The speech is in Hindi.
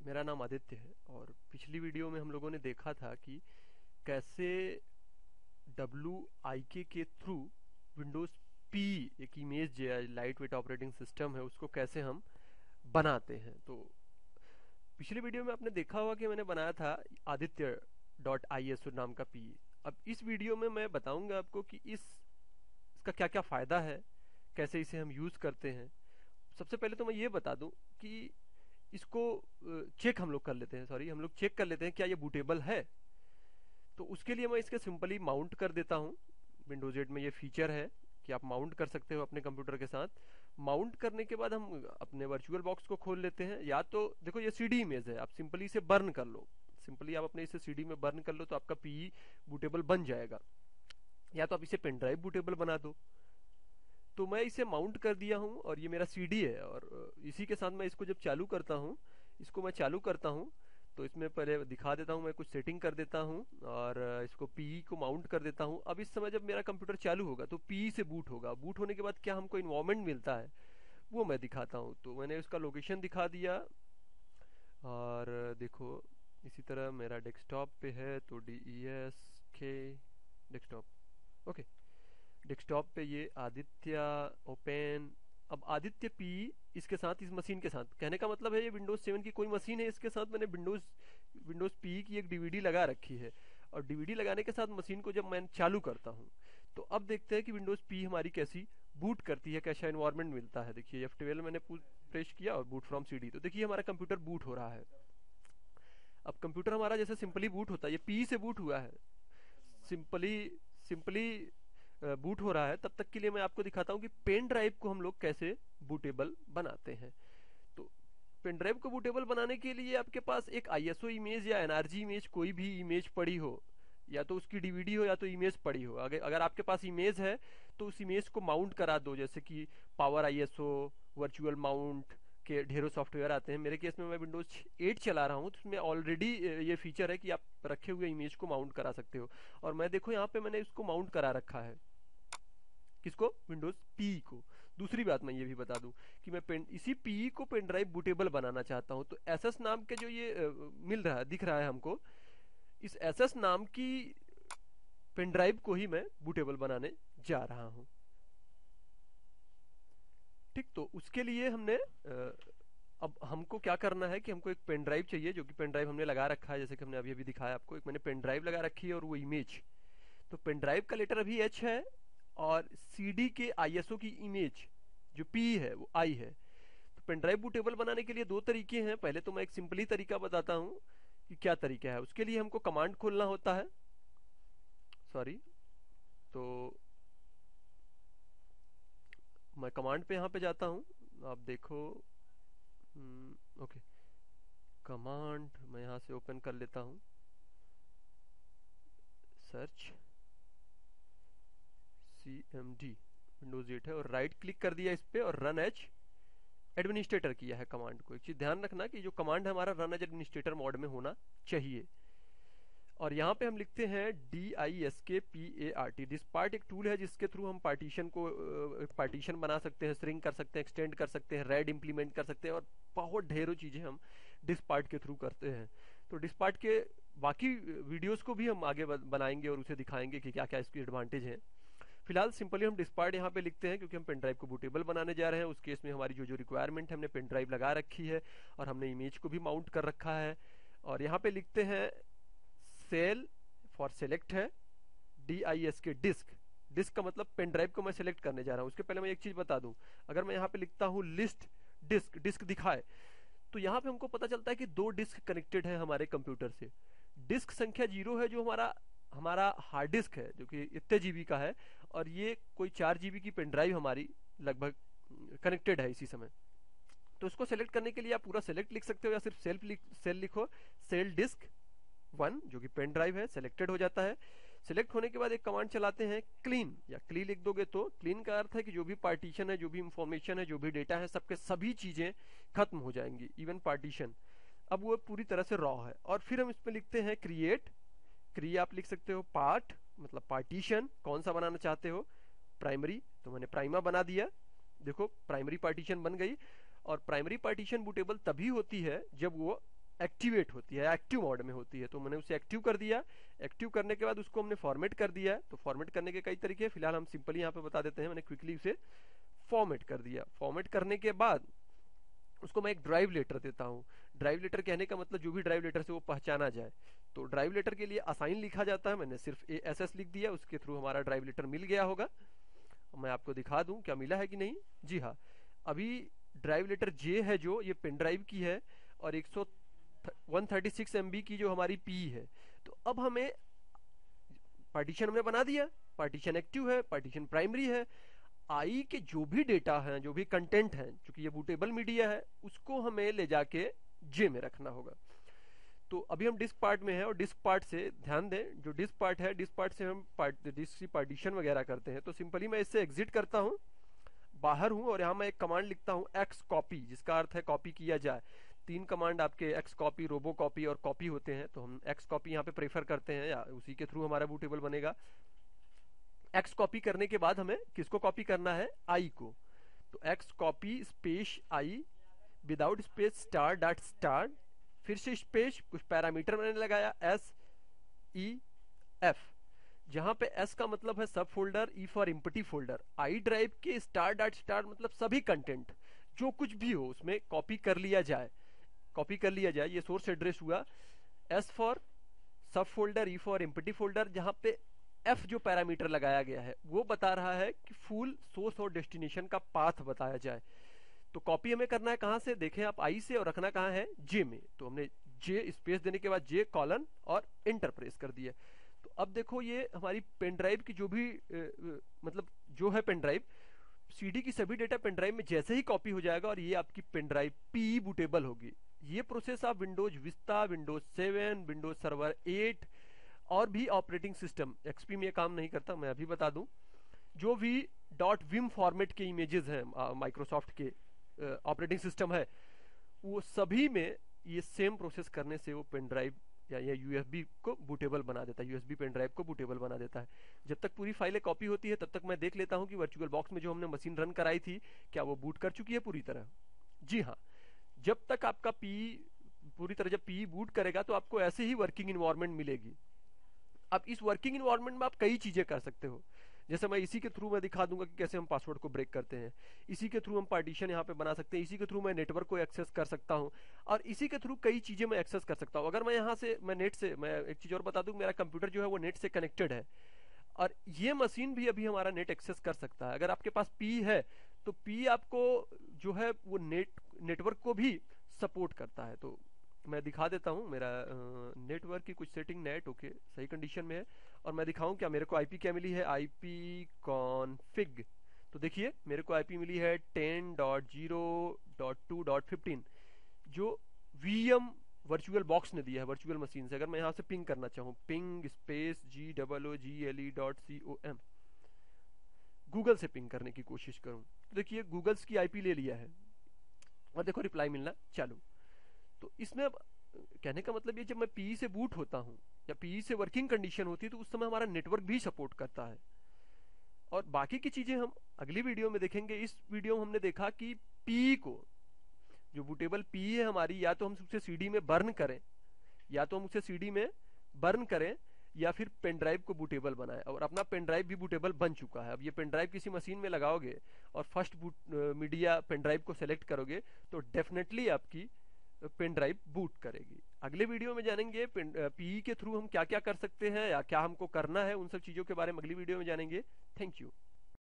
मेरा नाम आदित्य है और पिछली वीडियो में हम लोगों ने देखा था कि कैसे WIK के थ्रू विंडोज़ पी एक इमेज जो है लाइट वेट ऑपरेटिंग सिस्टम है उसको कैसे हम बनाते हैं। तो पिछली वीडियो में आपने देखा होगा कि मैंने बनाया था आदित्य .ISO नाम का पी। अब इस वीडियो में मैं बताऊंगा आपको कि इसका क्या क्या फ़ायदा है, कैसे इसे हम यूज़ करते हैं। सबसे पहले तो मैं ये बता दूं कि इसको चेक हम लोग कर लेते हैं, हम लोग चेक कर लेते हैं क्या ये बूटेबल है। तो उसके लिए मैं इसके सिंपली माउंट कर देता हूँ। विंडोज 8 में ये फीचर है कि आप माउंट कर सकते हो अपने कंप्यूटर के साथ। माउंट करने के बाद हम अपने वर्चुअल बॉक्स को खोल लेते हैं। या तो देखो ये CD इमेज है, आप सिंपली इसे बर्न कर लो, सिंपली आप अपने इसे CD में बर्न कर लो तो आपका PE बूटेबल बन जाएगा। या तो आप इसे पेन ड्राइव बूटेबल बना दो। तो मैं इसे माउंट कर दिया हूँ और ये मेरा CD है और इसी के साथ मैं इसको जब चालू करता हूँ, इसको मैं चालू करता हूँ तो इसमें पहले दिखा देता हूँ, मैं कुछ सेटिंग कर देता हूँ और इसको PE को माउंट कर देता हूँ। अब इस समय जब मेरा कंप्यूटर चालू होगा तो PE से बूट होगा। बूट होने के बाद क्या हमको इन्वायरमेंट मिलता है वो मैं दिखाता हूँ। तो मैंने उसका लोकेशन दिखा दिया और देखो इसी तरह मेरा डेस्कटॉप पे है तो DESK डेस्कटॉप। ओके, डेस्कटॉप पे ये आदित्य ओपन। अब आदित्य पी इसके साथ, इस मशीन के साथ, कहने का मतलब है ये विंडोज 7 की कोई मशीन है, इसके साथ मैंने विंडोज पी की एक DVD लगा रखी है। और DVD लगाने के साथ मशीन को जब मैं चालू करता हूँ तो अब देखते हैं कि विंडोज पी हमारी कैसी बूट करती है, कैसा एनवायरनमेंट मिलता है। देखिए F12 मैंने प्रेस किया और बूट फ्रॉम CD, तो देखिए हमारा कंप्यूटर बूट हो रहा है। अब कंप्यूटर हमारा जैसे सिंपली बूट होता है, ये पी से बूट हुआ है, सिंपली सिंपली बूट हो रहा है। तब तक के लिए मैं आपको दिखाता हूँ कि पेन ड्राइव को हम लोग कैसे बूटेबल बनाते हैं। तो पेन ड्राइव को बूटेबल बनाने के लिए आपके पास एक ISO इमेज या NRG इमेज, कोई भी इमेज पड़ी हो, या तो उसकी DVD हो या तो इमेज पड़ी हो। अगर आपके पास इमेज है तो उस इमेज को माउंट करा दो, जैसे कि पावर ISO, वर्चुअल माउंट के ढेरों सॉफ्टवेयर आते हैं। मेरे केस में मैं विंडोज 8 चला रहा हूँ तो उसमें ऑलरेडी ये फीचर है कि आप रखे हुए इमेज को माउंट करा सकते हो। और मैं देखो यहाँ पे मैंने इसको माउंट करा रखा है, किसको, विंडोज पी को। दूसरी बात मैं ये भी बता दूं कि मैं इसी पी को पेन ड्राइव बूटेबल बनाना चाहता हूं। तो SS नाम के जो ये मिल रहा है, दिख रहा है हमको, इस SS नाम की पेन ड्राइव को ही मैं बूटेबल बनाने जा रहा हूं। ठीक, तो उसके लिए हमने अब हमको क्या करना है कि हमको एक पेन ड्राइव चाहिए, जो कि पेन ड्राइव हमने लगा रखा है, जैसे कि हमने अभी अभी दिखाया आपको। एक मैंने पेन ड्राइव लगा रखी है और वो इमेज, तो पेन ड्राइव का लेटर अभी H है और CD के ISO की इमेज जो P है वो I है। तो पेन ड्राइव बूटेबल बनाने के लिए दो तरीके हैं। पहले तो मैं एक सिंपली तरीका बताता हूँ कि क्या तरीका है। उसके लिए हमको कमांड खोलना होता है, तो मैं कमांड पे यहाँ पे जाता हूँ। आप देखो, ओके, कमांड मैं यहाँ से ओपन कर लेता हूँ, सर्च CMD विंडोज 8 है और राइट क्लिक कर दिया इस पे और रन एज एडमिनिस्ट्रेटर किया है कमांड को। एक चीज ध्यान रखना कि जो कमांड है हमारा रन एज एडमिनिस्ट्रेटर मोड में होना चाहिए। और यहाँ पे हम लिखते हैं DISKPART। डिस्पार्ट एक टूल है जिसके थ्रू हम पार्टीशन बना सकते हैं, श्रिंक कर सकते हैं, एक्सटेंड कर सकते हैं, रेड इंप्लीमेंट कर सकते हैं और बहुत ढेरों चीजें हम डिस्पार्ट के थ्रू करते हैं। तो डिस्पार्ट के बाकी वीडियोस को भी हम आगे बनाएंगे और उसे दिखाएंगे कि क्या क्या इसकी एडवांटेज है। फिलहाल सिंपली हम डिस्पार्ट यहाँ पे लिखते हैं क्योंकि हम पेन ड्राइव को बूटेबल बनाने जा रहे हैं। उस केस में हमारी जो जो रिक्वायरमेंट है, हमने पेन ड्राइव लगा रखी है और हमने इमेज को भी माउंट कर रखा है। और यहाँ पे लिखते हैं सेल फॉर सेलेक्ट है, DISK डिस्क। डिस्क का मतलब पेन ड्राइव को मैं सेलेक्ट करने जा रहा हूँ। उसके पहले मैं एक चीज बता दूं, अगर मैं यहाँ पे लिखता हूँ लिस्ट डिस्क, डिस्क दिखाए, तो यहाँ पे हमको पता चलता है कि दो डिस्क कनेक्टेड है हमारे कंप्यूटर से। डिस्क संख्या 0 है जो हमारा हमारा हार्ड डिस्क है जो कि इतने GB का है, और ये कोई 4 GB की पेन ड्राइव हमारी लगभग कनेक्टेड है इसी समय। तो उसको सेलेक्ट करने के लिए आप पूरा सेलेक्ट लिख सकते हो या सिर्फ सेल लिखो, सेल डिस्क 1 जो कि पेन ड्राइव है, सेलेक्टेड हो जाता है। सेलेक्ट होने के बाद एक कमांड चलाते हैं क्लीन, या क्ली लिख दोगे तो क्लीन का अर्थ है कि जो भी पार्टीशन है, जो भी इंफॉर्मेशन है, जो भी डेटा है, सबके सभी चीजें खत्म हो जाएंगी, इवन पार्टीशन। अब वो पूरी तरह से रॉ है। और फिर हम इसमें लिखते हैं क्रिएट। आप लिख सकते हो पार्ट, मतलब पार्टीशन कौन सा बनाना चाहते हो, प्राइमरी, तो मैंने प्राइमा बना दिया। देखो प्राइमरी पार्टीशन बन गई। और प्राइमरी पार्टीशन बूटेबल तभी होती है जब वो एक्टिवेट होती है, एक्टिव मोड में होती है, तो मैंने उसे एक्टिव कर दिया। एक्टिव करने के बाद उसको हमने फॉर्मेट कर दिया है। तो फॉर्मेट करने के कई तरीके हैं, फिलहाल हम सिंपली यहाँ पे बता देते हैं। मैंने क्विकली उसे फॉर्मेट कर दिया। फॉर्मेट करने के बाद उसको मैं एक ड्राइव लेटर देता हूँ। ड्राइव लेटर कहने का मतलब जो भी ड्राइव लेटर से वो पहचाना जाए। तो ड्राइव लेटर के लिए असाइन लिखा जाता है, मैंने सिर्फ ASS लिख दिया, उसके थ्रू हमारा ड्राइव लेटर मिल गया होगा। मैं आपको दिखा दूं क्या मिला है कि नहीं। जी हाँ, अभी ड्राइव लेटर J है जो ये पेन ड्राइव की है, और 136 MB की जो हमारी P है। तो अब हमें पार्टीशन हमने बना दिया, पार्टीशन एक्टिव है, पार्टीशन प्राइमरी है। आई के जो भी डेटा है, जो भी कंटेंट है, क्योंकि ये बूटेबल मीडिया है, उसको हमें ले जाके J में रखना होगा। तो अभी हम डिस्क पार्ट में है, और डिस्क पार्ट से ध्यान दें, जो डिस्क पार्ट है, डिस्क पार्ट से हम डिस्क की पार्टीशन वगैरह करते हैं। तो सिंपली मैं इससे एग्जिट करता हूँ, बाहर हूँ, और यहाँ मैं एक कमांड लिखता हूँ x कॉपी, जिसका अर्थ है कॉपी किया जाए। 3 कमांड आपके x कॉपी, रोबो कॉपी और कॉपी होते हैं, तो हम x कॉपी यहाँ पे प्रेफर करते हैं, या उसी के थ्रू हमारा बूटेबल बनेगा। x कॉपी करने के बाद हमें किसको कॉपी करना है, i को। तो x copy space i without space star dot star, फिर से स्पेस, कुछ पैरामीटर मैंने लगाया SEF, जहां पे S का मतलब है सब folder, E for empty folder. I drive के स्टार डॉट स्टार मतलब सभी कंटेंट जो कुछ भी हो उसमें कॉपी कर लिया जाए, कॉपी कर लिया जाए। ये सोर्स एड्रेस हुआ। S फॉर सब folder, E for empty folder, जहां पे F जो पैरामीटर लगाया गया है वो बता रहा है कि फुल सोर्स और डेस्टिनेशन का पाथ बताया जाए। तो कॉपी हमें करना है कहां से, देखें आप, आई से, और रखना कहां है, J में। तो हमने J स्पेस देने के बाद J कॉलन और इंटर प्रेस कर दिया। तो अब देखो ये हमारी पेन ड्राइव की जो भी मतलब जो है पेन ड्राइव, CD की सभी डेटा पेन ड्राइव में जैसे ही कॉपी हो जाएगा, और ये आपकी पेन ड्राइव PE बूटेबल होगी। ये प्रोसेस आप Windows vista, Windows 7, Windows server 8 और भी ऑपरेटिंग सिस्टम, XP में ये काम नहीं करता, मैं अभी बता दूं, जो भी .vim फॉर्मेट के इमेजेस हैं माइक्रोसॉफ्ट के ऑपरेटिंग सिस्टम है, वो सभी में ये सेम प्रोसेस करने से वो पेन ड्राइव या USB को बूटेबल बना देता है, USB पेन ड्राइव को बूटेबल बना देता है। जब तक पूरी फाइलें कॉपी होती है तब तक मैं देख लेता हूं कि वर्चुअल बॉक्स में जो हमने मशीन रन कराई थी क्या वो बूट कर चुकी है पूरी तरह। जी हाँ, जब तक आपका पूरी तरह, जब PE बूट करेगा तो आपको ऐसे ही वर्किंग इन्वायरमेंट मिलेगी। अब इस वर्किंग इन्वायरमेंट में आप कई चीजें कर सकते हो, जैसे मैं इसी के थ्रू मैं दिखा दूंगा कि कैसे हम पासवर्ड को ब्रेक करते हैं। इसी के थ्रू हम पार्टीशन यहाँ पे बना सकते हैं, इसी के थ्रू मैं नेटवर्क को एक्सेस कर सकता हूँ, और इसी के थ्रू कई चीजें मैं एक्सेस कर सकता हूँ। अगर मैं यहाँ से, मैं नेट से, मैं एक चीज और बता दूं, मेरा कंप्यूटर जो है वो नेट से कनेक्टेड है, और ये मशीन भी अभी हमारा नेट एक्सेस कर सकता है। अगर आपके पास PE है तो PE आपको जो है वो नेटवर्क को भी सपोर्ट करता है। तो मैं दिखा देता हूँ, मेरा नेटवर्क की कुछ सेटिंग नेट ओके सही कंडीशन में है, और मैं दिखाऊं क्या मेरे को IP क्या मिली है, IP कॉन्फ़िग। तो देखिए मेरे को IP मिली है 10.0.2.15, जो VM वर्चुअल बॉक्स ने दिया है वर्चुअल मशीन से। अगर मैं यहाँ से पिंग करना चाहूँ, पिंग स्पेस GOOGLE.com, गूगल से पिंग करने की कोशिश करूँ, तो देखिए गूगल्स की IP ले लिया है, और देखो रिप्लाई मिलना चालू। तो इसमें अब कहने का मतलब ये, जब मैं PE से बूट होता हूँ या PE से वर्किंग कंडीशन होती है तो उस समय हमारा नेटवर्क भी सपोर्ट करता है। और बाकी की चीजें हम अगली वीडियो में देखेंगे। इस वीडियो में हमने देखा कि PE को, जो बूटेबल PE है हमारी, या तो हम उसे CD में बर्न करें, या तो हम उसे CD में बर्न करें, या फिर पेन ड्राइव को बूटेबल बनाए। और अपना पेन ड्राइव भी बूटेबल बन चुका है। अब ये पेन ड्राइव किसी मशीन में लगाओगे और first boot media pen drive को सेलेक्ट करोगे तो डेफिनेटली आपकी पेन ड्राइव बूट करेगी। अगले वीडियो में जानेंगे PE के थ्रू हम क्या क्या कर सकते हैं या क्या हमको करना है, उन सब चीजों के बारे में अगली वीडियो में जानेंगे। Thank you.